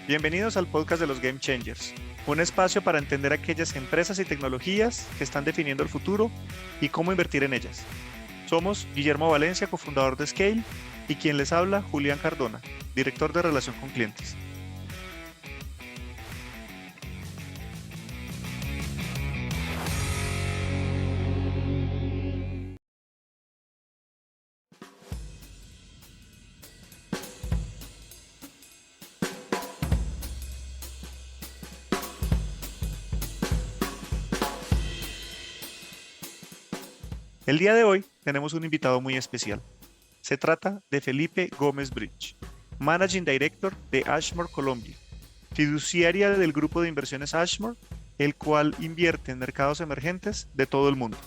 Bienvenidos al podcast de los Game Changers, un espacio para entender aquellas empresas y tecnologías que están definiendo el futuro y cómo invertir en ellas. Somos Guillermo Valencia, cofundador de Scale, y quien les habla, Julián Cardona, director de Relación con Clientes. El día de hoy tenemos un invitado muy especial. Se trata de Felipe Gómez Bridge, Managing Director de Ashmore Colombia, fiduciaria del grupo de inversiones Ashmore, el cual invierte en mercados emergentes de todo el mundo.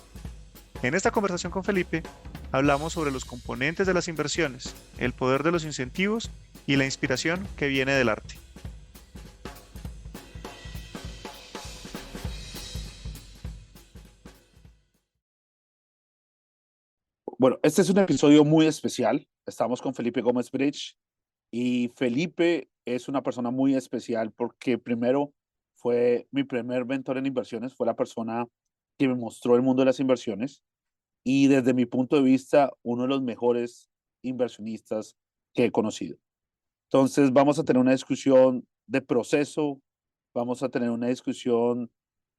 En esta conversación con Felipe, hablamos sobre los componentes de las inversiones, el poder de los incentivos y la inspiración que viene del arte. Bueno, este es un episodio muy especial. Estamos con Felipe Gómez Bridge y Felipe es una persona muy especial porque primero fue mi primer mentor en inversiones, fue la persona que me mostró el mundo de las inversiones y desde mi punto de vista, uno de los mejores inversionistas que he conocido. Entonces, vamos a tener una discusión de proceso, vamos a tener una discusión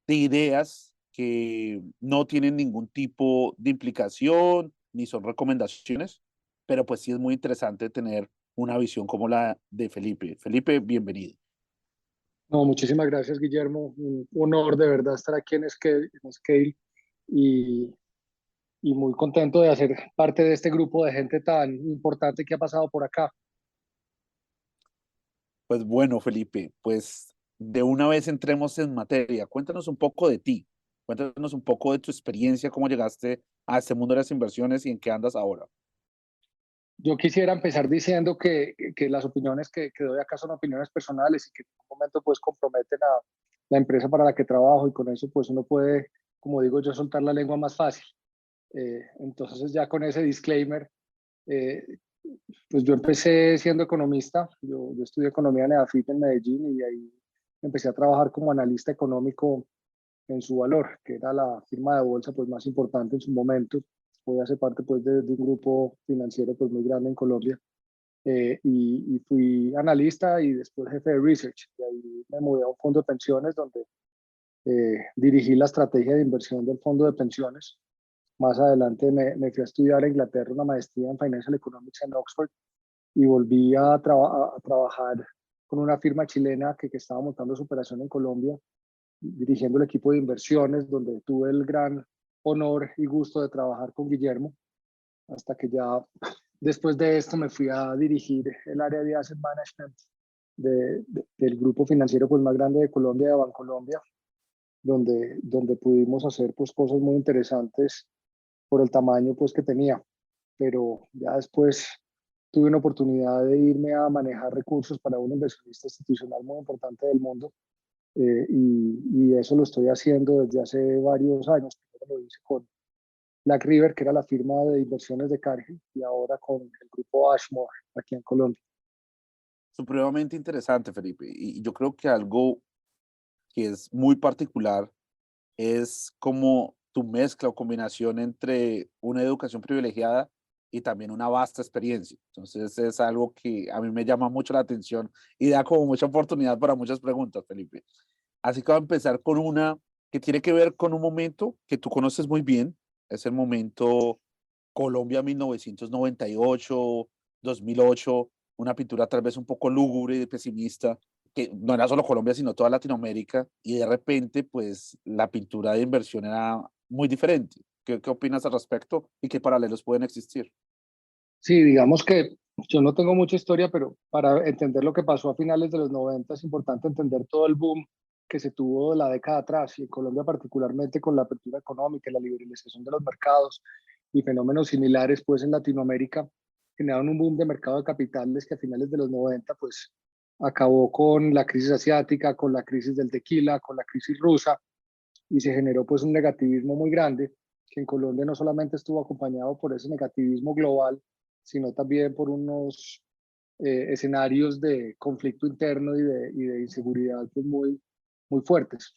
de ideas que no tienen ningún tipo de implicación ni son recomendaciones, pero pues sí es muy interesante tener una visión como la de Felipe. Felipe, bienvenido. No, muchísimas gracias, Guillermo. Un honor de verdad estar aquí en Scale y, y muy contento de hacer parte de este grupo de gente tan importante que ha pasado por acá. Pues bueno, Felipe, pues de una vez entremos en materia. Cuéntanos un poco de ti, cuéntanos un poco de tu experiencia, cómo llegaste a este mundo de las inversiones y en qué andas ahora. Yo quisiera empezar diciendo que las opiniones que doy acá son opiniones personales y que en un momento pues comprometen a la empresa para la que trabajo y con eso pues uno puede, como digo yo, soltar la lengua más fácil. Entonces ya con ese disclaimer, eh, pues yo empecé siendo economista, yo estudié economía en EAFIT en Medellín y ahí empecé a trabajar como analista económico en Su Valor, que era la firma de bolsa pues más importante en su momento. Hoy hace parte pues de un grupo financiero pues muy grande en Colombia. Y fui analista y después jefe de research. Y ahí me mudé a un fondo de pensiones donde dirigí la estrategia de inversión del fondo de pensiones. Más adelante me fui a estudiar a Inglaterra una maestría en Financial Economics en Oxford y volví a trabajar con una firma chilena que estaba montando su operación en Colombia, dirigiendo el equipo de inversiones, donde tuve el gran honor y gusto de trabajar con Guillermo, hasta que ya después de esto me fui a dirigir el área de Asset Management del grupo financiero pues, más grande de Colombia, de Bancolombia, donde pudimos hacer pues, cosas muy interesantes por el tamaño pues, que tenía. Pero ya después tuve una oportunidad de irme a manejar recursos para un inversionista institucional muy importante del mundo, y eso lo estoy haciendo desde hace varios años. Primero lo hice con Black River, que era la firma de inversiones de Cargill, y ahora con el grupo Ashmore aquí en Colombia. Supremamente interesante, Felipe. Y yo creo que algo que es muy particular es como tu mezcla o combinación entre una educación privilegiada y también una vasta experiencia. Entonces es algo que a mí me llama mucho la atención y da como mucha oportunidad para muchas preguntas, Felipe. Así que voy a empezar con una que tiene que ver con un momento que tú conoces muy bien. Es el momento Colombia 1998, 2008, una pintura tal vez un poco lúgubre y pesimista, que no era solo Colombia, sino toda Latinoamérica, y de repente, pues, la pintura de inversión era muy diferente. ¿Qué opinas al respecto y qué paralelos pueden existir? Sí, digamos que yo no tengo mucha historia, pero para entender lo que pasó a finales de los 90 es importante entender todo el boom que se tuvo de la década atrás, y en Colombia particularmente con la apertura económica y la liberalización de los mercados y fenómenos similares pues en Latinoamérica generaron un boom de mercado de capitales que a finales de los 90 pues acabó con la crisis asiática, con la crisis del tequila, con la crisis rusa, y se generó pues un negativismo muy grande que en Colombia no solamente estuvo acompañado por ese negativismo global, sino también por unos escenarios de conflicto interno y de inseguridad pues muy fuertes.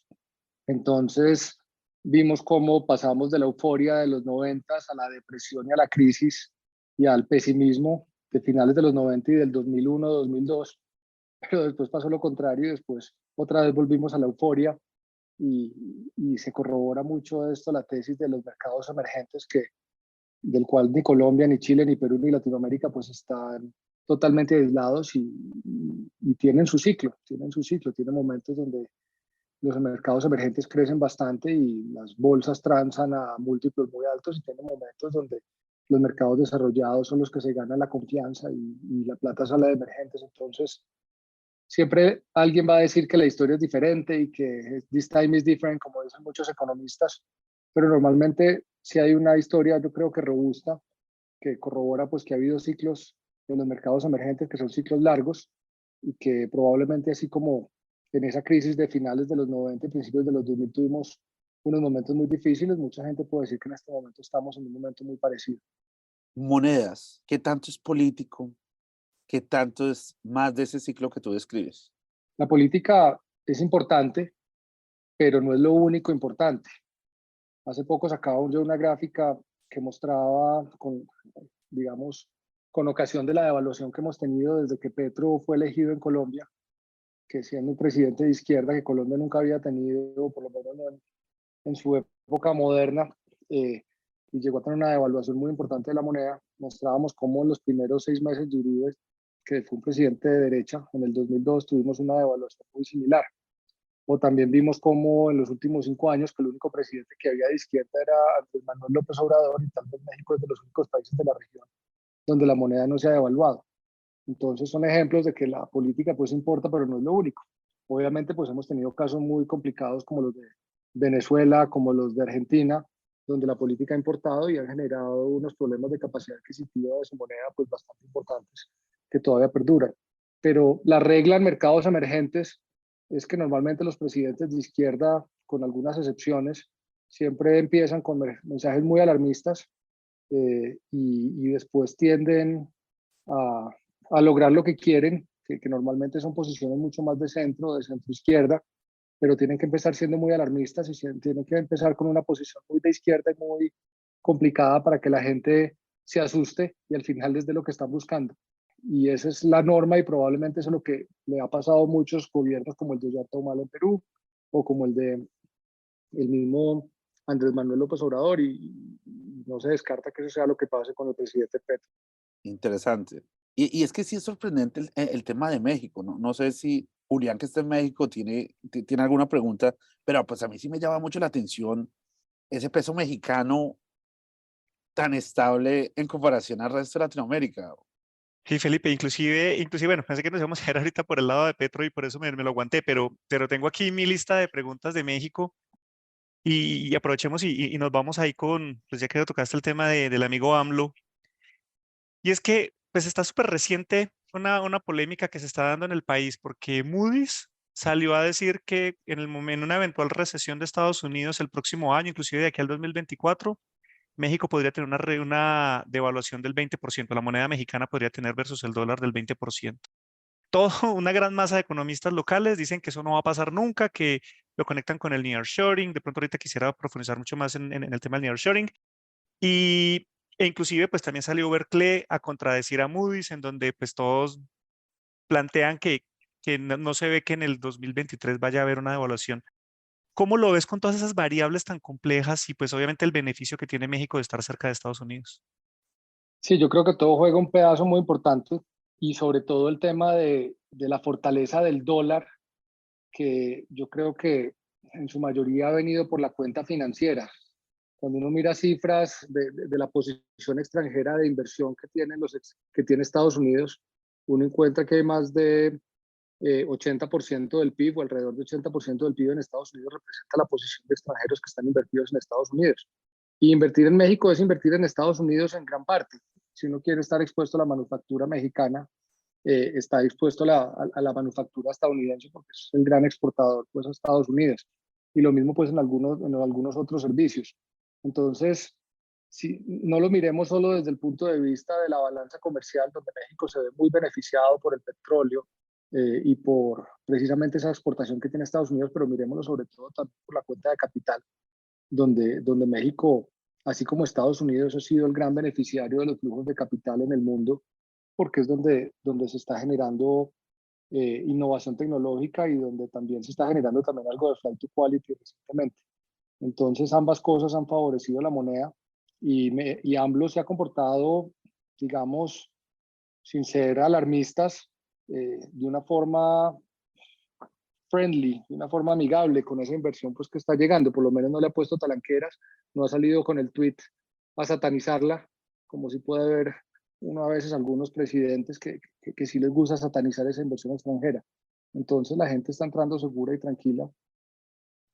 Entonces vimos cómo pasamos de la euforia de los 90 a la depresión y a la crisis y al pesimismo de finales de los 90 y del 2001, 2002, pero después pasó lo contrario y después otra vez volvimos a la euforia y se corrobora mucho esto, la tesis de los mercados emergentes, del cual ni Colombia, ni Chile, ni Perú, ni Latinoamérica pues están totalmente aislados y tienen su ciclo, tienen momentos donde los mercados emergentes crecen bastante y las bolsas transan a múltiplos muy altos y tienen momentos donde los mercados desarrollados son los que se ganan la confianza y la plata sale de emergentes. Entonces, siempre alguien va a decir que la historia es diferente y que this time is different, como dicen muchos economistas, pero normalmente si hay una historia, yo creo que robusta, que corrobora pues que ha habido ciclos en los mercados emergentes que son ciclos largos y que probablemente así como en esa crisis de finales de los 90 y principios de los 2000 tuvimos unos momentos muy difíciles, mucha gente puede decir que en este momento estamos en un momento muy parecido. Monedas, ¿qué tanto es político? ¿Qué tanto es más de ese ciclo que tú describes? La política es importante, pero no es lo único importante. Hace poco sacaba yo una gráfica que mostraba, digamos, con ocasión de la devaluación que hemos tenido desde que Petro fue elegido en Colombia, que siendo un presidente de izquierda que Colombia nunca había tenido, por lo menos no en su época moderna, y llegó a tener una devaluación muy importante de la moneda, mostrábamos cómo en los primeros 6 meses de Uribe, que fue un presidente de derecha, en el 2002 tuvimos una devaluación muy similar. O también vimos cómo en los últimos 5 años, que el único presidente que había de izquierda era Andrés Manuel López Obrador, y tal vez México es de los únicos países de la región donde la moneda no se ha devaluado. Entonces son ejemplos de que la política pues importa, pero no es lo único. Obviamente pues hemos tenido casos muy complicados como los de Venezuela, como los de Argentina, donde la política ha importado y ha generado unos problemas de capacidad adquisitiva de su moneda pues bastante importantes que todavía perduran. Pero la regla en mercados emergentes es que normalmente los presidentes de izquierda, con algunas excepciones, siempre empiezan con mensajes muy alarmistas y después tienden a, a lograr lo que quieren, que normalmente son posiciones mucho más de centro izquierda, pero tienen que empezar siendo muy alarmistas y tienen que empezar con una posición muy de izquierda y muy complicada para que la gente se asuste y al final es de lo que están buscando. Y esa es la norma y probablemente eso es lo que le ha pasado a muchos gobiernos como el de Ollanta Humala en Perú o como el de el mismo Andrés Manuel López Obrador y no se descarta que eso sea lo que pase con el presidente Petro. Interesante. Y es que sí es sorprendente el tema de México, ¿no? No sé si Julián, que está en México, tiene alguna pregunta, pero pues a mí sí me llama mucho la atención ese peso mexicano tan estable en comparación al resto de Latinoamérica. Sí, Felipe, inclusive, bueno, pensé que nos íbamos a ir ahorita por el lado de Petro y por eso me lo aguanté, pero tengo aquí mi lista de preguntas de México y aprovechemos y nos vamos ahí con, pues ya que tocaste el tema del amigo AMLO, y es que pues está súper reciente una polémica que se está dando en el país porque Moody's salió a decir que en una eventual recesión de Estados Unidos el próximo año, inclusive de aquí al 2024, México podría tener una devaluación del 20%, la moneda mexicana podría tener versus el dólar del 20%. Todo, una gran masa de economistas locales dicen que eso no va a pasar nunca, que lo conectan con el nearshoring. De pronto ahorita quisiera profundizar mucho más en el tema del nearshoring. Y, e inclusive pues también salió Berkeley a contradecir a Moody's, en donde pues todos plantean que no se ve que en el 2023 vaya a haber una devaluación. ¿Cómo lo ves con todas esas variables tan complejas y pues obviamente el beneficio que tiene México de estar cerca de Estados Unidos? Sí, yo creo que todo juega un pedazo muy importante y sobre todo el tema de la fortaleza del dólar, que yo creo que en su mayoría ha venido por la cuenta financiera. Cuando uno mira cifras de la posición extranjera de inversión que tiene Estados Unidos, uno encuentra que hay más de 80% del PIB o alrededor de 80% del PIB en Estados Unidos representa la posición de extranjeros que están invertidos en Estados Unidos. Y invertir en México es invertir en Estados Unidos en gran parte. Si uno quiere estar expuesto a la manufactura mexicana, está expuesto a la manufactura estadounidense porque es el gran exportador pues, a Estados Unidos. Y lo mismo pues en algunos otros servicios. Entonces, si no lo miremos solo desde el punto de vista de la balanza comercial, donde México se ve muy beneficiado por el petróleo y por precisamente esa exportación que tiene Estados Unidos, pero miremoslo sobre todo también por la cuenta de capital, donde México, así como Estados Unidos, ha sido el gran beneficiario de los flujos de capital en el mundo, porque es donde se está generando innovación tecnológica y donde también se está generando también algo de flight to quality recientemente. Entonces ambas cosas han favorecido la moneda y AMLO se ha comportado, digamos, sin ser alarmistas, de una forma friendly, de una forma amigable con esa inversión pues que está llegando. Por lo menos no le ha puesto talanqueras, no ha salido con el tweet a satanizarla, como si puede ver uno a veces algunos presidentes que sí les gusta satanizar esa inversión extranjera. Entonces la gente está entrando segura y tranquila.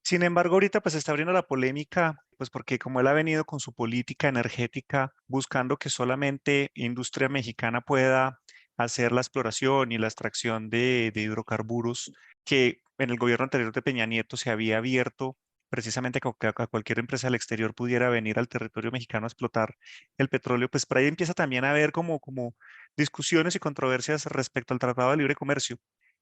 Sin embargo, ahorita pues se está abriendo la polémica, pues porque como él ha venido con su política energética buscando que solamente industria mexicana pueda hacer la exploración y la extracción de hidrocarburos, que en el gobierno anterior de Peña Nieto se había abierto precisamente a cualquier empresa del exterior pudiera venir al territorio mexicano a explotar el petróleo, pues por ahí empieza también a haber como discusiones y controversias respecto al Tratado de Libre Comercio.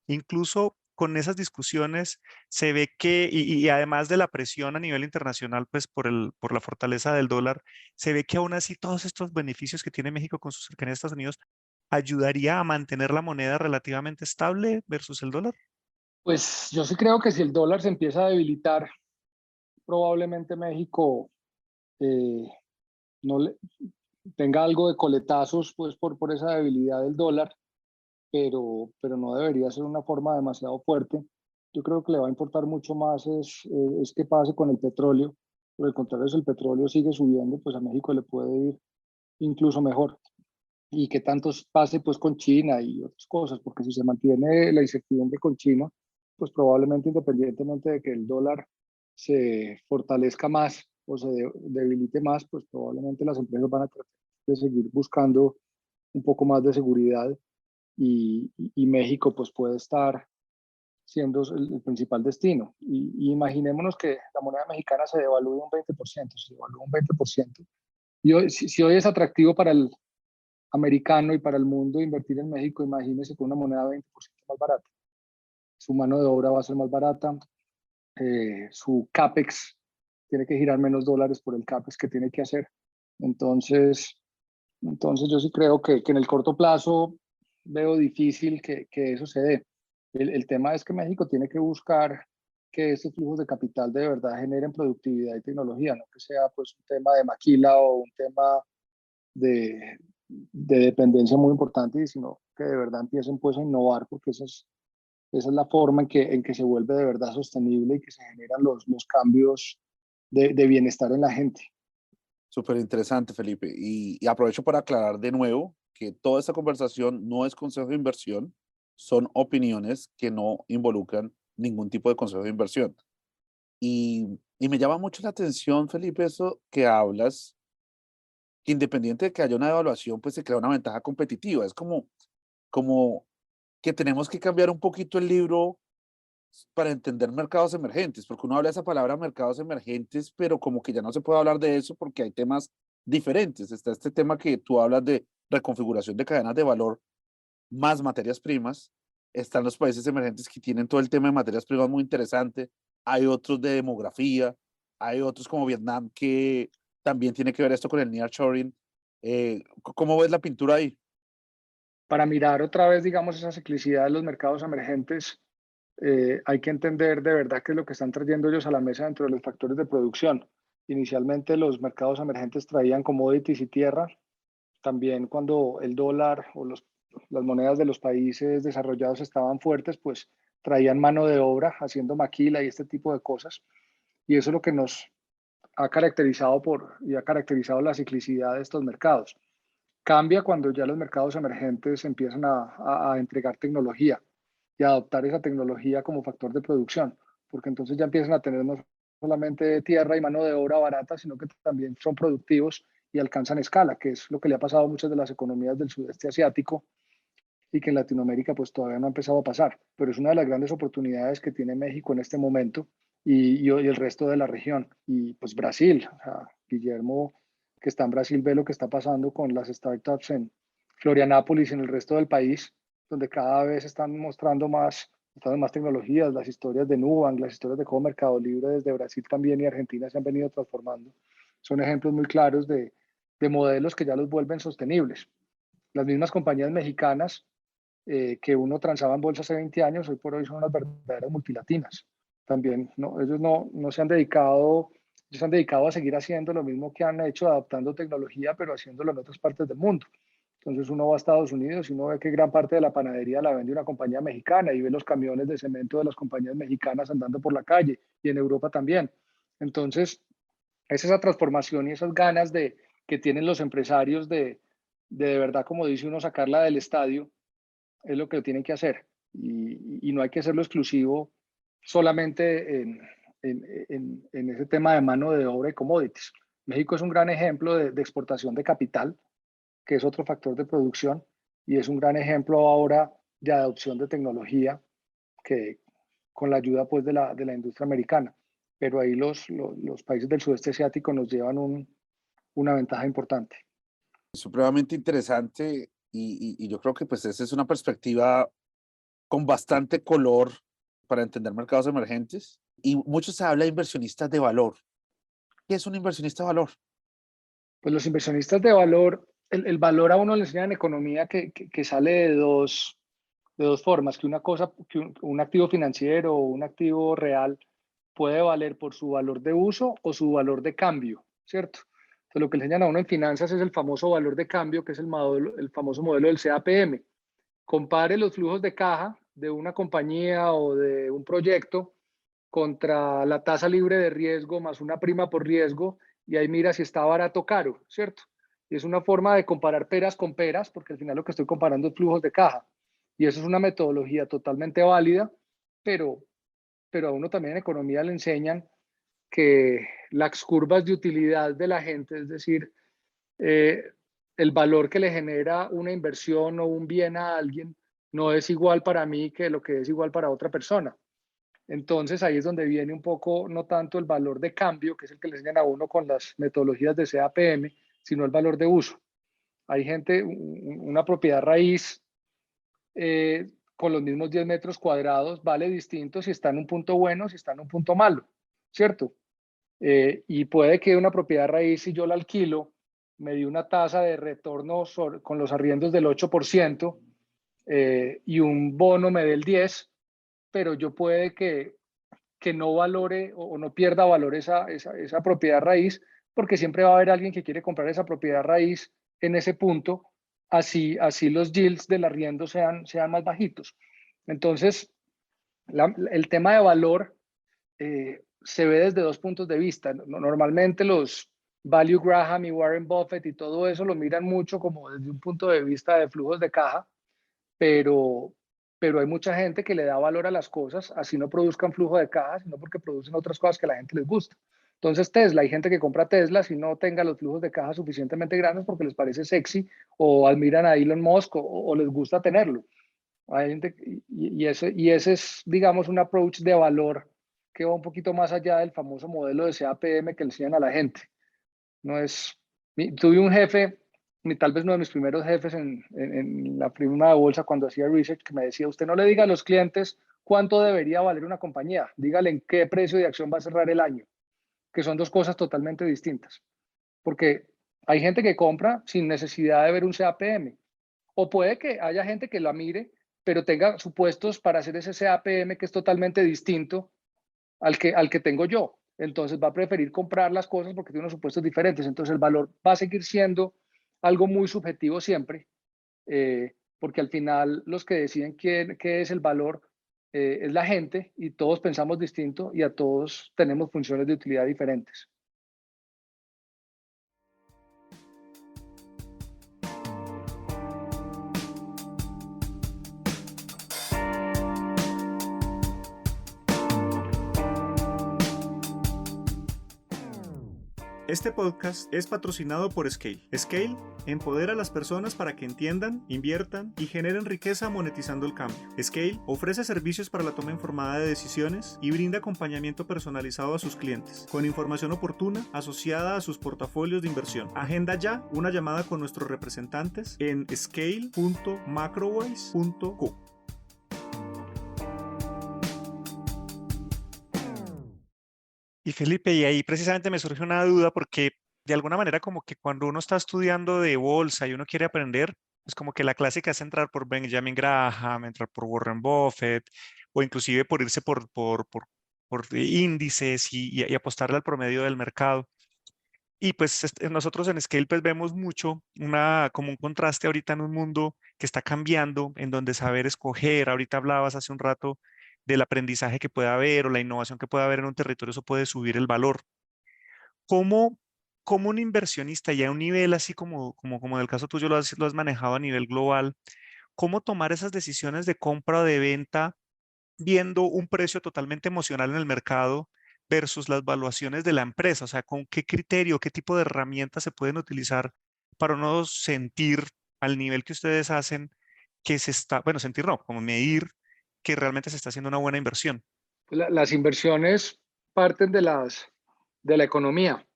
Incluso con esas discusiones se ve que, y además de la presión a nivel internacional, pues por la fortaleza del dólar, se ve que aún así todos estos beneficios que tiene México con su cercanía a Estados Unidos ayudaría a mantener la moneda relativamente estable versus el dólar. Pues yo sí creo que si el dólar se empieza a debilitar, probablemente México eh, no le, tenga algo de coletazos pues por esa debilidad del dólar, pero no debería ser una forma demasiado fuerte. Yo creo que le va a importar mucho más es qué pase con el petróleo. Por el contrario, si el petróleo sigue subiendo, pues a México le puede ir incluso mejor. Y que tanto pase pues con China y otras cosas, porque si se mantiene la incertidumbre con China, pues probablemente independientemente de que el dólar se fortalezca más o se debilite más, pues probablemente las empresas van a tratar de seguir buscando un poco más de seguridad y México pues puede estar siendo el principal destino. Y imaginémonos que la moneda mexicana se devalúe un 20%, se devalúa un 20%. Y hoy, si hoy es atractivo para el americano y para el mundo invertir en México, imagínese con una moneda 20% más barata. Su mano de obra va a ser más barata, su CAPEX tiene que girar menos dólares por el CAPEX que tiene que hacer. Entonces, entonces yo sí creo que en el corto plazo veo difícil que eso se dé. El tema es que México tiene que buscar que estos flujos de capital de verdad generen productividad y tecnología, no que sea pues un tema de maquila o un tema de dependencia muy importante, sino que de verdad empiecen pues a innovar, porque esa es la forma en que se vuelve de verdad sostenible y que se generan los cambios de bienestar en la gente. Súper interesante, Felipe. Y aprovecho para aclarar de nuevo que toda esta conversación no es consejo de inversión, son opiniones que no involucran ningún tipo de consejo de inversión. Y me llama mucho la atención, Felipe, eso que hablas, que independiente de que haya una devaluación, pues se crea una ventaja competitiva. Es como que tenemos que cambiar un poquito el libro para entender mercados emergentes, porque uno habla de esa palabra mercados emergentes, pero como que ya no se puede hablar de eso porque hay temas diferentes. Está este tema que tú hablas de reconfiguración de cadenas de valor más materias primas. Están los países emergentes que tienen todo el tema de materias primas muy interesante. Hay otros de demografía, hay otros como Vietnam que también tiene que ver esto con el nearshoring. ¿Cómo ves la pintura ahí? Para mirar otra vez, digamos, esa ciclicidad de los mercados emergentes, hay que entender de verdad qué es lo que están trayendo ellos a la mesa dentro de los factores de producción. Inicialmente los mercados emergentes traían commodities y tierra. También cuando el dólar o las monedas de los países desarrollados estaban fuertes, pues traían mano de obra haciendo maquila y este tipo de cosas. Y eso es lo que nos ha caracterizado y ha caracterizado la ciclicidad de estos mercados. Cambia cuando ya los mercados emergentes empiezan a entregar tecnología y a adoptar esa tecnología como factor de producción, porque entonces ya empiezan a tener no solamente tierra y mano de obra barata, sino que también son productivos y alcanzan escala, que es lo que le ha pasado a muchas de las economías del sudeste asiático y que en Latinoamérica pues todavía no ha empezado a pasar, pero es una de las grandes oportunidades que tiene México en este momento y el resto de la región. Y pues Brasil, o sea, Guillermo que está en Brasil ve lo que está pasando con las startups en Florianápolis y en el resto del país, donde cada vez están mostrando más tecnologías, las historias de Nubank, las historias de cómo Mercado Libre desde Brasil también y Argentina se han venido transformando. Son ejemplos muy claros de modelos que ya los vuelven sostenibles. Las mismas compañías mexicanas que uno transaba en bolsa hace 20 años, hoy por hoy son unas verdaderas multilatinas. También ellos no se han dedicado, ellos se han dedicado a seguir haciendo lo mismo que han hecho, adaptando tecnología, pero haciéndolo en otras partes del mundo. Entonces uno va a Estados Unidos y uno ve que gran parte de la panadería la vende una compañía mexicana y ve los camiones de cemento de las compañías mexicanas andando por la calle y en Europa también. Entonces es esa transformación y esas ganas que tienen los empresarios de verdad, como dice uno, sacarla del estadio, es lo que tienen que hacer. Y no hay que hacerlo exclusivo solamente en ese tema de mano de obra y commodities. México es un gran ejemplo de exportación de capital, que es otro factor de producción, y es un gran ejemplo ahora de adopción de tecnología que con la ayuda pues de la industria americana. Pero ahí los países del sudeste asiático nos llevan una ventaja importante. Supremamente interesante y yo creo que pues esa es una perspectiva con bastante color para entender mercados emergentes. Y mucho se habla de inversionistas de valor. ¿Qué es un inversionista de valor? Pues los inversionistas de valor, el valor a uno le enseñan en economía que sale de dos formas, que una cosa, que un activo financiero o un activo real puede valer por su valor de uso o su valor de cambio, ¿cierto? Entonces lo que le enseñan a uno en finanzas es el famoso valor de cambio, que es el famoso modelo del CAPM. Compare los flujos de caja de una compañía o de un proyecto contra la tasa libre de riesgo más una prima por riesgo y ahí mira si está barato o caro, ¿cierto? Y es una forma de comparar peras con peras, porque al final lo que estoy comparando es flujos de caja. Y eso es una metodología totalmente válida, pero a uno también en economía le enseñan que las curvas de utilidad de la gente, es decir, el valor que le genera una inversión o un bien a alguien, no es igual para mí que lo que es igual para otra persona. Entonces ahí es donde viene un poco, no tanto el valor de cambio, que es el que le enseñan a uno con las metodologías de CAPM, sino el valor de uso. Hay gente, una propiedad raíz con los mismos 10 metros cuadrados vale distinto si está en un punto bueno, si está en un punto malo, ¿cierto? Y puede que una propiedad raíz, si yo la alquilo, me dio una tasa de retorno con los arriendos del 8% y un bono me dé el 10%, pero yo puede que no valore o no pierda valor esa propiedad raíz, porque siempre va a haber alguien que quiere comprar esa propiedad raíz en ese punto, así los yields del arriendo sean más bajitos. Entonces, el tema de valor se ve desde dos puntos de vista. Normalmente los Value Graham y Warren Buffett y todo eso lo miran mucho como desde un punto de vista de flujos de caja, pero hay mucha gente que le da valor a las cosas, así no produzcan flujo de caja, sino porque producen otras cosas que a la gente les gusta. Entonces Tesla, hay gente que compra Tesla si no tenga los flujos de caja suficientemente grandes porque les parece sexy o admiran a Elon Musk o les gusta tenerlo. Hay gente, y ese es, digamos, un approach de valor que va un poquito más allá del famoso modelo de CAPM que le enseñan a la gente. No es, tuve un jefe, tal vez uno de mis primeros jefes en la prima de bolsa cuando hacía research, que me decía, usted no le diga a los clientes cuánto debería valer una compañía, dígale en qué precio de acción va a cerrar el año, que son dos cosas totalmente distintas. Porque hay gente que compra sin necesidad de ver un CAPM, o puede que haya gente que la mire, pero tenga supuestos para hacer ese CAPM que es totalmente distinto al que tengo yo. Entonces va a preferir comprar las cosas porque tiene unos supuestos diferentes. Entonces el valor va a seguir siendo algo muy subjetivo siempre, porque al final los que deciden qué es el valor es la gente y todos pensamos distinto y a todos tenemos funciones de utilidad diferentes. Este podcast es patrocinado por Scale. Scale empodera a las personas para que entiendan, inviertan y generen riqueza monetizando el cambio. Scale ofrece servicios para la toma informada de decisiones y brinda acompañamiento personalizado a sus clientes, con información oportuna asociada a sus portafolios de inversión. Agenda ya una llamada con nuestros representantes en scale.macrowise.co. Y Felipe, y ahí precisamente me surge una duda porque de alguna manera como que cuando uno está estudiando de bolsa y uno quiere aprender, es como que la clásica es entrar por Benjamin Graham, entrar por Warren Buffett o inclusive por irse por índices y apostarle al promedio del mercado. Y pues nosotros en Scale pues vemos mucho como un contraste ahorita en un mundo que está cambiando, en donde saber escoger, ahorita hablabas hace un rato del aprendizaje que puede haber o la innovación que puede haber en un territorio, eso puede subir el valor. ¿Cómo, cómo un inversionista ya a un nivel así como en el caso tuyo lo has manejado a nivel global, cómo tomar esas decisiones de compra o de venta viendo un precio totalmente emocional en el mercado versus las valuaciones de la empresa? O sea, ¿con qué criterio, qué tipo de herramientas se pueden utilizar para no sentir al nivel que ustedes hacen que se está, bueno, sentir no, como medir que realmente se está haciendo una buena inversión? Las inversiones parten de la economía,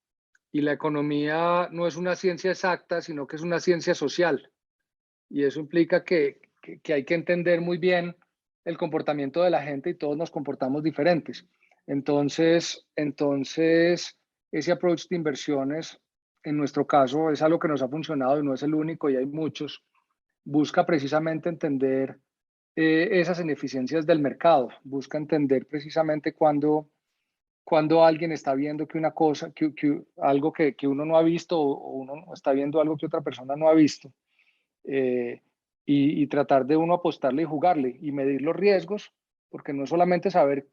y la economía no es una ciencia exacta, sino que es una ciencia social. Y eso implica que hay que entender muy bien el comportamiento de la gente y todos nos comportamos diferentes. Entonces ese approach de inversiones, en nuestro caso, es algo que nos ha funcionado y no es el único, y hay muchos. Busca precisamente entender esas ineficiencias del mercado, busca entender precisamente cuando alguien está viendo que una cosa, algo que uno no ha visto, o uno está viendo algo que otra persona no ha visto, eh, y tratar de uno apostarle y jugarle y medir los riesgos, porque no es solamente saber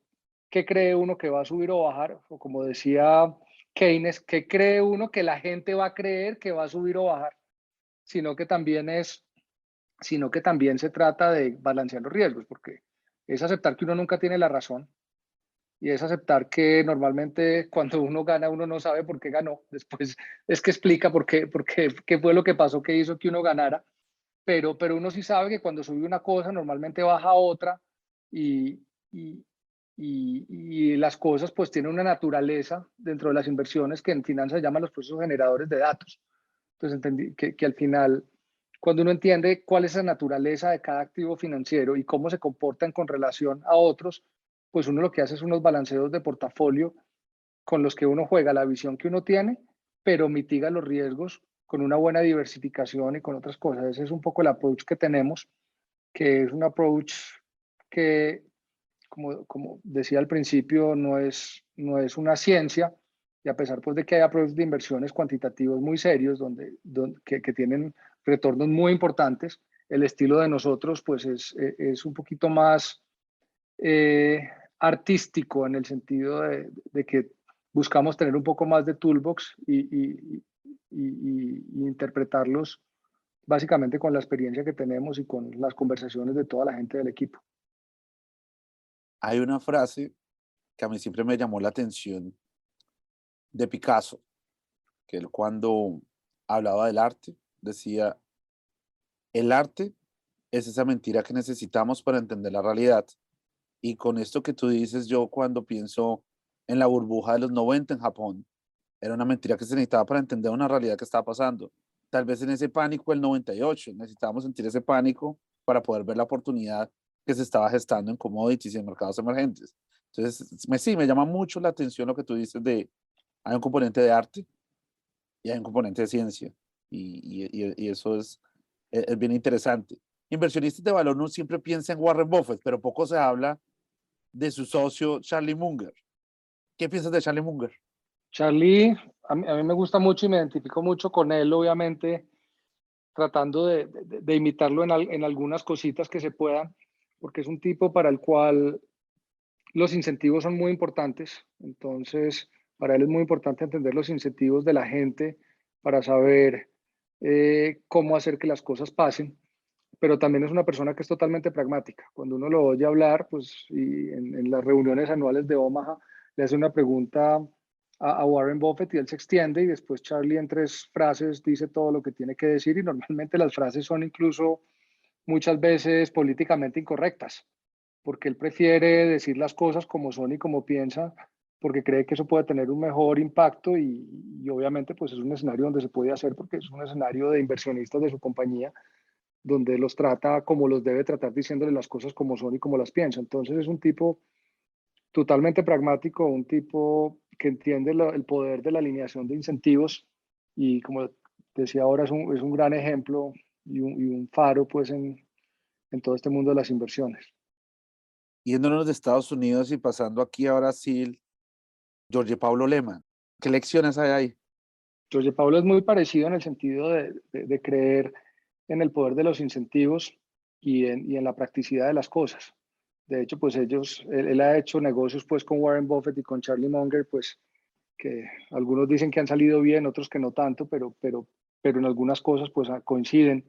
qué cree uno que va a subir o bajar, o como decía Keynes, qué cree uno que la gente va a creer que va a subir o bajar, sino que también se trata de balancear los riesgos, porque es aceptar que uno nunca tiene la razón, y es aceptar que normalmente cuando uno gana uno no sabe por qué ganó, después es que explica qué fue lo que pasó que hizo que uno ganara, pero uno sí sabe que cuando sube una cosa normalmente baja otra, y, y, y las cosas pues tienen una naturaleza dentro de las inversiones que en finanzas se llaman los procesos generadores de datos. Entonces entendí que al final, cuando uno entiende cuál es la naturaleza de cada activo financiero y cómo se comportan con relación a otros, pues uno lo que hace es unos balanceos de portafolio con los que uno juega la visión que uno tiene, pero mitiga los riesgos con una buena diversificación y con otras cosas. Ese es un poco el approach que tenemos, que es un approach que, como decía al principio, no es una ciencia, y a pesar pues, de que hay approaches de inversiones cuantitativos muy serios que tienen retornos muy importantes, el estilo de nosotros pues es un poquito más artístico, en el sentido de que buscamos tener un poco más de toolbox y interpretarlos básicamente con la experiencia que tenemos y con las conversaciones de toda la gente del equipo. Hay una frase que a mí siempre me llamó la atención de Picasso, que él cuando hablaba del arte decía, el arte es esa mentira que necesitamos para entender la realidad. Y con esto que tú dices, yo cuando pienso en la burbuja de los 90 en Japón, era una mentira que se necesitaba para entender una realidad que estaba pasando. Tal vez en ese pánico del 98 necesitábamos sentir ese pánico para poder ver la oportunidad que se estaba gestando en commodities y en mercados emergentes. Entonces, sí, me llama mucho la atención lo que tú dices de, hay un componente de arte y hay un componente de ciencia. Y eso es bien interesante. Inversionistas de valor no siempre piensan en Warren Buffett, pero poco se habla de su socio Charlie Munger. ¿Qué piensas de Charlie Munger? Charlie, a mí me gusta mucho y me identifico mucho con él, obviamente, tratando de imitarlo en algunas cositas que se puedan, porque es un tipo para el cual los incentivos son muy importantes. Entonces, para él es muy importante entender los incentivos de la gente para saber cómo hacer que las cosas pasen, pero también es una persona que es totalmente pragmática. Cuando uno lo oye hablar, pues, y en las reuniones anuales de Omaha, le hace una pregunta a Warren Buffett y él se extiende y después Charlie en 3 frases dice todo lo que tiene que decir y normalmente las frases son incluso muchas veces políticamente incorrectas, porque él prefiere decir las cosas como son y como piensa, porque cree que eso puede tener un mejor impacto y obviamente pues es un escenario donde se puede hacer porque es un escenario de inversionistas de su compañía donde los trata como los debe tratar diciéndole las cosas como son y como las piensa. Entonces es un tipo totalmente pragmático, un tipo que entiende el poder de la alineación de incentivos y como decía ahora es un gran ejemplo y un faro pues en todo este mundo de las inversiones. Yéndonos de Estados Unidos y pasando aquí a Brasil, Jorge Paulo Lemann. ¿Qué lecciones hay ahí? Jorge Paulo es muy parecido en el sentido de creer en el poder de los incentivos y en la practicidad de las cosas. De hecho, pues él ha hecho negocios pues con Warren Buffett y con Charlie Munger, pues que algunos dicen que han salido bien, otros que no tanto, pero en algunas cosas pues coinciden.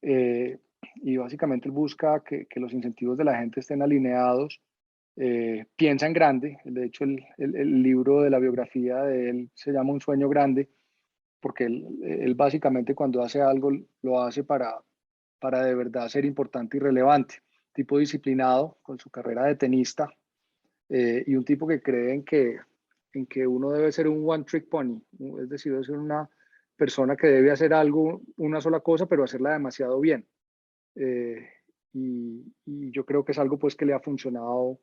Eh, y básicamente él busca que los incentivos de la gente estén alineados, piensa en grande. De hecho, el libro de la biografía de él se llama Un sueño grande, porque él básicamente cuando hace algo lo hace para de verdad ser importante y relevante. Tipo disciplinado con su carrera de tenista y un tipo que cree en que uno debe ser un one trick pony, es decir, debe ser una persona que debe hacer algo, una sola cosa, pero hacerla demasiado bien. Eh, y yo creo que es algo pues que le ha funcionado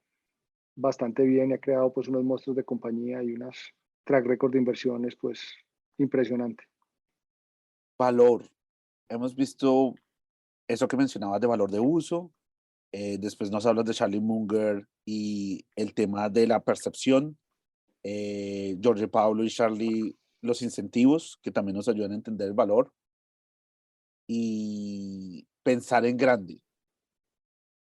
bastante bien y ha creado pues unos monstruos de compañía y unas track record de inversiones pues impresionante. Valor. Hemos visto eso que mencionabas de valor de uso. Después nos hablas de Charlie Munger y el tema de la percepción. Jorge Paulo y Charlie, los incentivos, que también nos ayudan a entender el valor. Y pensar en grande.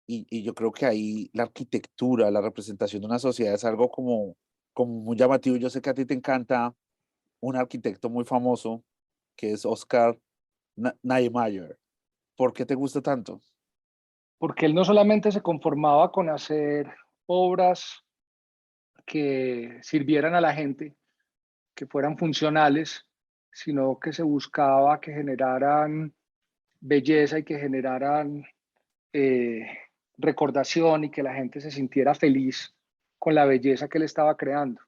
Y yo creo que ahí la arquitectura, la representación de una sociedad es algo como muy llamativo. Yo sé que a ti te encanta un arquitecto muy famoso que es Oscar Niemeyer. ¿Por qué te gusta tanto? Porque él no solamente se conformaba con hacer obras que sirvieran a la gente, que fueran funcionales, sino que se buscaba que generaran belleza y que generaran eh, recordación y que la gente se sintiera feliz con la belleza que él estaba creando.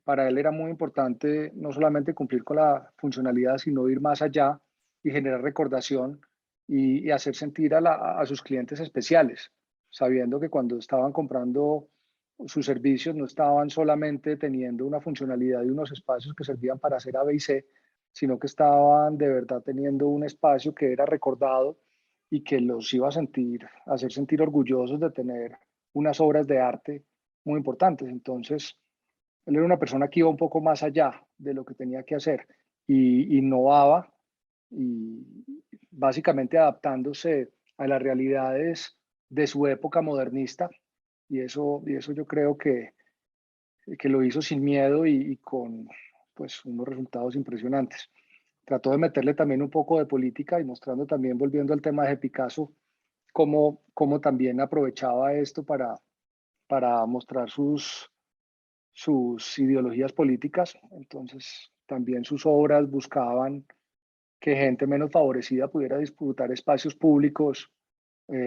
Para él era muy importante no solamente cumplir con la funcionalidad, sino ir más allá y generar recordación y hacer sentir a sus clientes especiales, sabiendo que cuando estaban comprando sus servicios no estaban solamente teniendo una funcionalidad y unos espacios que servían para hacer A, B y C, sino que estaban de verdad teniendo un espacio que era recordado y que los iba a hacer sentir orgullosos de tener unas obras de arte muy importantes. Entonces, él era una persona que iba un poco más allá de lo que tenía que hacer y innovaba y básicamente adaptándose a las realidades de su época modernista y eso yo creo que lo hizo sin miedo y con pues unos resultados impresionantes. Trató de meterle también un poco de política y mostrando también, volviendo al tema de Picasso, cómo también aprovechaba esto para mostrar sus ideologías políticas. Entonces, también sus obras buscaban que gente menos favorecida pudiera disfrutar espacios públicos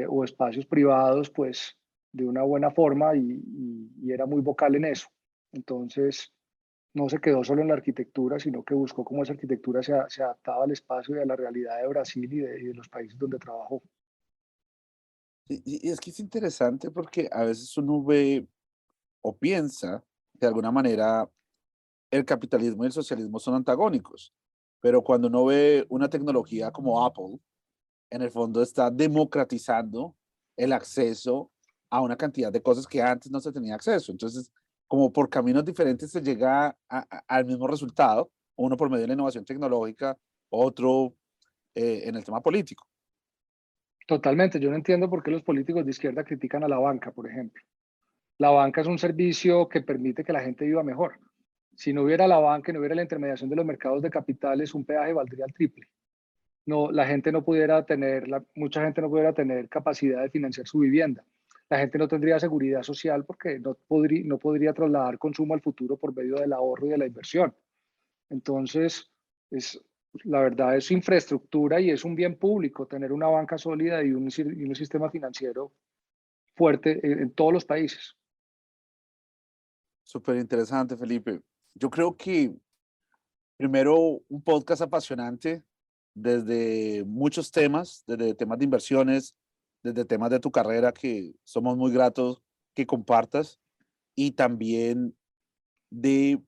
o espacios privados, pues de una buena forma y era muy vocal en eso. Entonces, no se quedó solo en la arquitectura, sino que buscó cómo esa arquitectura se adaptaba al espacio y a la realidad de Brasil y de los países donde trabajó. Y es que es interesante porque a veces uno ve o piensa que de alguna manera el capitalismo y el socialismo son antagónicos, pero cuando uno ve una tecnología como Apple, en el fondo está democratizando el acceso a una cantidad de cosas que antes no se tenía acceso. Entonces, como por caminos diferentes se llega al mismo resultado, uno por medio de la innovación tecnológica, otro en el tema político. Totalmente, yo no entiendo por qué los políticos de izquierda critican a la banca, por ejemplo. La banca es un servicio que permite que la gente viva mejor. Si no hubiera la banca y no hubiera la intermediación de los mercados de capitales, un peaje valdría el triple. No, la gente no pudiera tener, mucha gente no pudiera tener capacidad de financiar su vivienda. la gente no tendría seguridad social porque no podría trasladar consumo al futuro por medio del ahorro y de la inversión. Entonces, es, la verdad es infraestructura y es un bien público tener una banca sólida y un sistema financiero fuerte en todos los países. Súper interesante, Felipe. Yo creo que primero un podcast apasionante desde muchos temas, desde temas de inversiones, desde temas de tu carrera que somos muy gratos que compartas y también de,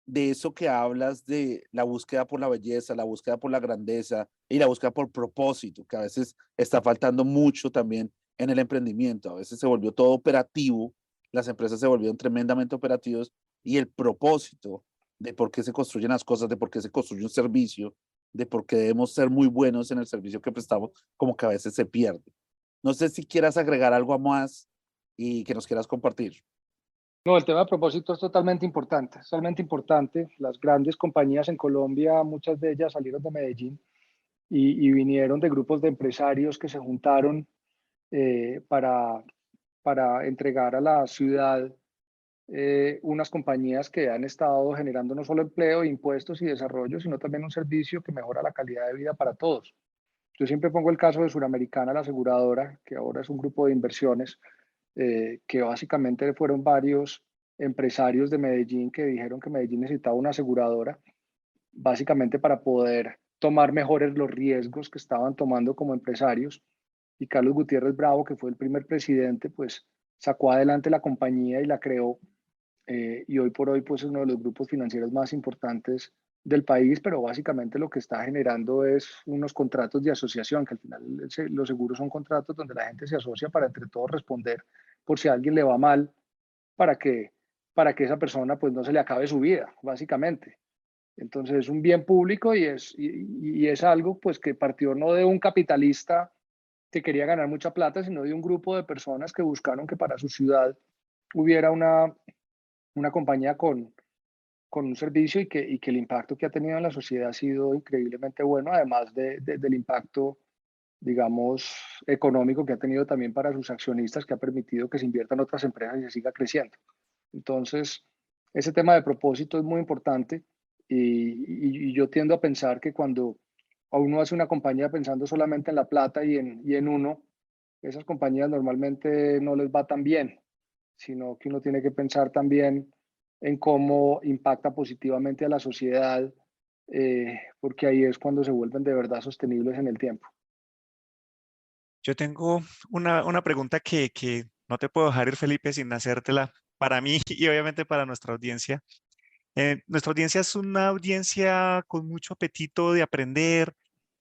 de eso que hablas de la búsqueda por la belleza, la búsqueda por la grandeza y la búsqueda por propósito, que a veces está faltando mucho también en el emprendimiento. A veces se volvió todo operativo, las empresas se volvieron tremendamente operativos y el propósito de por qué se construyen las cosas, de por qué se construye un servicio, de por qué debemos ser muy buenos en el servicio que prestamos, como que a veces se pierde. No sé si quieras agregar algo más y que nos quieras compartir. No, el tema de propósito es totalmente importante, es totalmente importante. Las grandes compañías en Colombia, muchas de ellas salieron de Medellín y vinieron de grupos de empresarios que se juntaron eh, para, para entregar a la ciudad unas compañías que han estado generando no solo empleo, impuestos y desarrollo, sino también un servicio que mejora la calidad de vida para todos. Yo siempre pongo el caso de Suramericana, la aseguradora, que ahora es un grupo de inversiones, que básicamente fueron varios empresarios de Medellín que dijeron que Medellín necesitaba una aseguradora, básicamente para poder tomar mejores los riesgos que estaban tomando como empresarios. Y Carlos Gutiérrez Bravo, que fue el primer presidente, pues sacó adelante la compañía y la creó, y hoy por hoy pues es uno de los grupos financieros más importantes del país, pero básicamente lo que está generando es unos contratos de asociación, que al final los seguros son contratos donde la gente se asocia para entre todos responder por si a alguien le va mal, para que, para que esa persona pues no se le acabe su vida, básicamente. Entonces es un bien público y es algo pues que partió no de un capitalista que quería ganar mucha plata, sino de un grupo de personas que buscaron que para su ciudad hubiera una compañía con un servicio y que el impacto que ha tenido en la sociedad ha sido increíblemente bueno, además del impacto, digamos, económico que ha tenido también para sus accionistas, que ha permitido que se inviertan en otras empresas y se siga creciendo. Entonces, ese tema de propósito es muy importante y yo tiendo a pensar que cuando a uno hace una compañía pensando solamente en la plata y en uno, esas compañías normalmente no les va tan bien, sino que uno tiene que pensar también en cómo impacta positivamente a la sociedad, porque ahí es cuando se vuelven de verdad sostenibles en el tiempo. Yo tengo una pregunta que no te puedo dejar ir, Felipe, sin hacértela para mí y obviamente para nuestra audiencia. Nuestra audiencia es una audiencia con mucho apetito de aprender,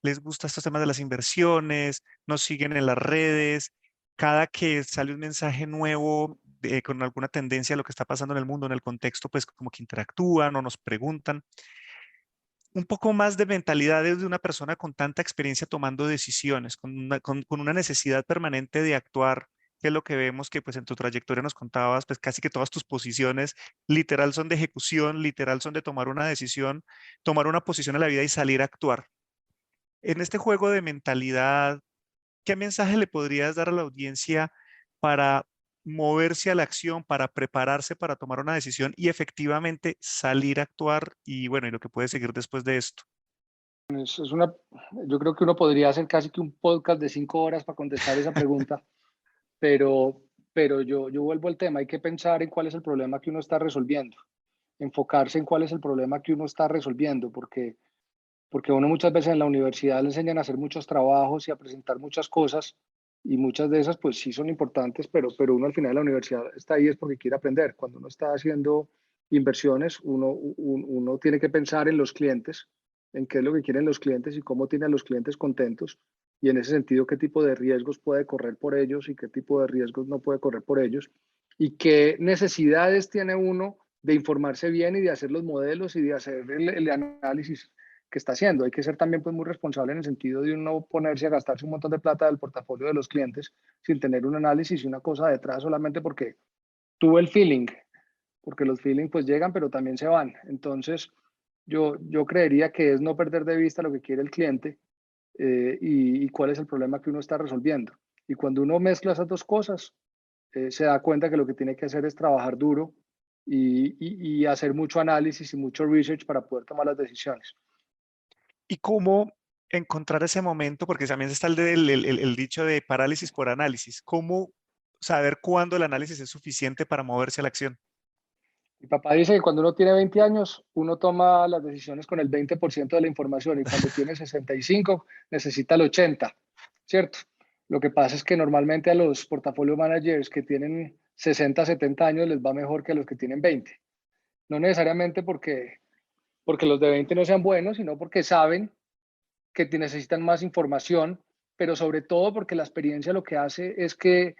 les gusta estos temas de las inversiones, nos siguen en las redes, cada que sale un mensaje nuevo con alguna tendencia a lo que está pasando en el mundo, en el contexto, pues como que interactúan o nos preguntan. Un poco más de mentalidades de una persona con tanta experiencia tomando decisiones, con una necesidad permanente de actuar, que es lo que vemos que pues en tu trayectoria nos contabas, pues casi que todas tus posiciones literal son de ejecución, literal son de tomar una decisión, tomar una posición en la vida y salir a actuar. En este juego de mentalidad, ¿qué mensaje le podrías dar a la audiencia para moverse a la acción, para prepararse para tomar una decisión y efectivamente salir a actuar y bueno, y lo que puede seguir después de esto? Es una, yo creo que uno podría hacer casi que un podcast de 5 horas para contestar esa pregunta, pero, pero yo vuelvo al tema, hay que pensar en cuál es el problema que uno está resolviendo, enfocarse en cuál es el problema que uno está resolviendo, porque a uno muchas veces en la universidad le enseñan a hacer muchos trabajos y a presentar muchas cosas, y muchas de esas pues sí son importantes, pero uno al final de la universidad está ahí es porque quiere aprender. Cuando uno está haciendo inversiones, uno tiene que pensar en los clientes, en qué es lo que quieren los clientes y cómo tiene a los clientes contentos, y en ese sentido qué tipo de riesgos puede correr por ellos y qué tipo de riesgos no puede correr por ellos, y qué necesidades tiene uno de informarse bien y de hacer los modelos y de hacer el análisis que está haciendo. Hay que ser también pues muy responsable en el sentido de uno ponerse a gastarse un montón de plata del portafolio de los clientes sin tener un análisis y una cosa detrás solamente porque tuve el feeling, porque los feelings pues llegan pero también se van. Entonces yo creería que es no perder de vista lo que quiere el cliente, y cuál es el problema que uno está resolviendo. Y cuando uno mezcla esas dos cosas, se da cuenta que lo que tiene que hacer es trabajar duro y hacer mucho análisis y mucho research para poder tomar las decisiones. ¿Y cómo encontrar ese momento? Porque también está el dicho de parálisis por análisis. ¿Cómo saber cuándo el análisis es suficiente para moverse a la acción? Mi papá dice que cuando uno tiene 20 años, uno toma las decisiones con el 20% de la información y cuando tiene 65 necesita el 80%, ¿cierto? Lo que pasa es que normalmente a los portafolio managers que tienen 60, 70 años les va mejor que a los que tienen 20. No necesariamente porque los de 20 no sean buenos, sino porque saben que necesitan más información, pero sobre todo porque la experiencia lo que hace es que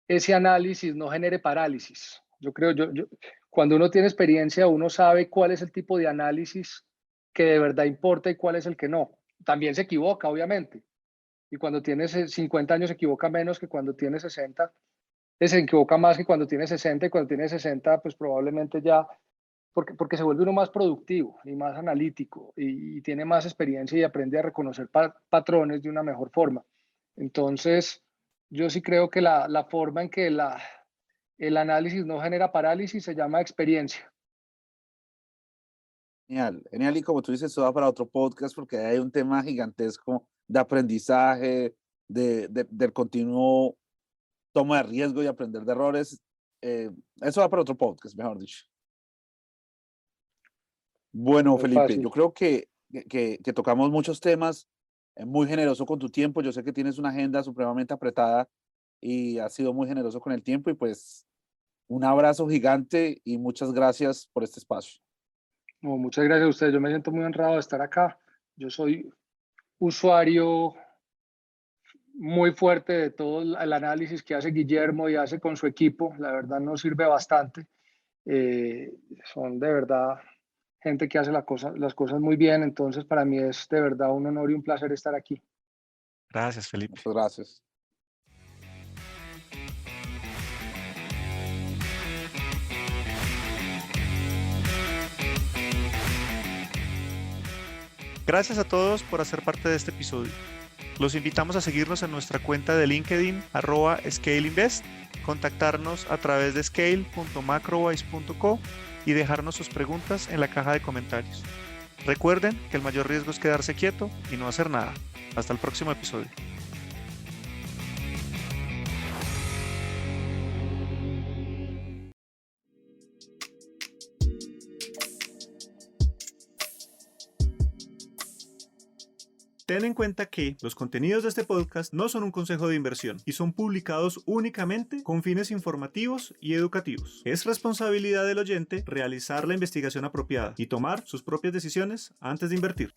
ese análisis no genere parálisis. Yo creo, cuando uno tiene experiencia, uno sabe cuál es el tipo de análisis que de verdad importa y cuál es el que no. También se equivoca, obviamente. Y cuando tienes 50 años se equivoca menos que cuando tienes 60. Se equivoca más que cuando tienes 60 y cuando tienes 60, pues probablemente ya, porque se vuelve uno más productivo y más analítico y tiene más experiencia y aprende a reconocer patrones de una mejor forma. Entonces, yo sí creo que la forma en que el análisis no genera parálisis se llama experiencia. Genial, genial. Y como tú dices, eso va para otro podcast porque hay un tema gigantesco de aprendizaje, del continuo toma de riesgo y aprender de errores. Eso va para otro podcast, mejor dicho. Bueno, No es Felipe, fácil. yo creo que tocamos muchos temas, muy generoso con tu tiempo. Yo sé que tienes una agenda supremamente apretada y has sido muy generoso con el tiempo y pues un abrazo gigante y muchas gracias por este espacio. No, muchas gracias a ustedes. Yo me siento muy honrado de estar acá. Yo soy usuario muy fuerte de todo el análisis que hace Guillermo y hace con su equipo. La verdad nos sirve bastante. Son de verdad gente que hace las cosas muy bien. Entonces, para mí es de verdad un honor y un placer estar aquí. Gracias, Felipe. Muchas gracias. Gracias a todos por hacer parte de este episodio. Los invitamos a seguirnos en nuestra cuenta de LinkedIn, @ScaleInvest, contactarnos a través de scale.macrowise.co y dejarnos sus preguntas en la caja de comentarios. Recuerden que el mayor riesgo es quedarse quieto y no hacer nada. Hasta el próximo episodio. Ten en cuenta que los contenidos de este podcast no son un consejo de inversión y son publicados únicamente con fines informativos y educativos. Es responsabilidad del oyente realizar la investigación apropiada y tomar sus propias decisiones antes de invertir.